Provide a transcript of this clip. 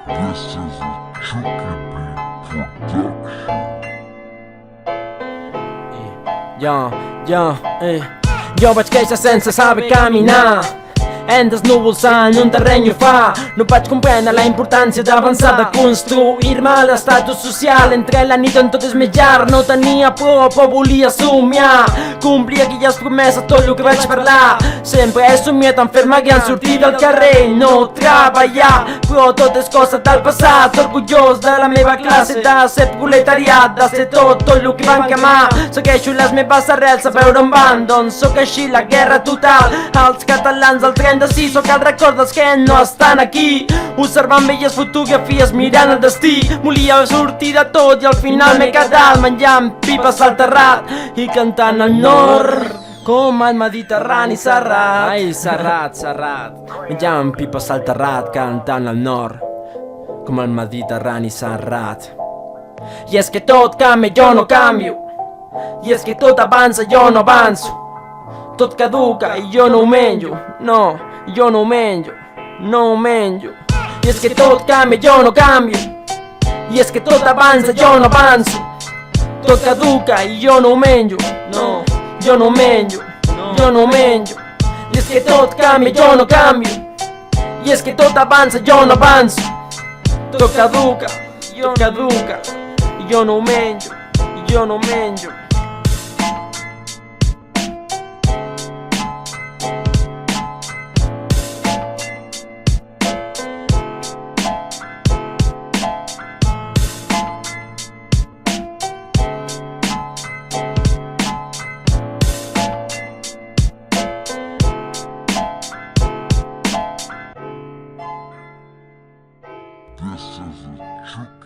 This is a Chucky Beat production. Jo vaig créixer sense saber caminar entre els núvols en un terreny ufà. No vaig comprendre la importància d'avançar, de construir-me l'estatus social. Entre la nit on tot és més llarg, no tenia por, però volia somiar, complir aquelles promeses, tot el que vaig parlar. Sempre he somiat en fer-me gran, sortir del carrer, no treballar, però tot és cosa del passat. Orgullós de la meva classe, de ser proletariat, de ser tot el que van quemar. Segueixo les meves arrels, a veure on van, doncs sóc així, la guerra total. Els catalans del 36, sóc el record dels que no estan aquí, observant velles fotografies, mirant el destí. Volia sortir de tot i al final m'he quedat menjant pipes al terrat i cantant el nord com el Mediterrani serrat. Ai, serrat, menjant pipes al terrat, cantant el nord com el Mediterrani serrat. I és que tot canvia, jo no canvio, i és que tot avança, jo no avanço. Tot caduca i jo no ho menjo, no, jo no ho menjo, no ho menjo. I és que tot canvia, jo no canvio, i és que tot avança, jo no avanço. Tot caduca i jo no ho menjo, no, jo no ho menjo, jo no ho menjo. I és que tot canvia, jo no canvio, i és que tot avança, jo no avanço. Tot caduca, i jo no ho menjo, jo no ho menjo. This is a Chucky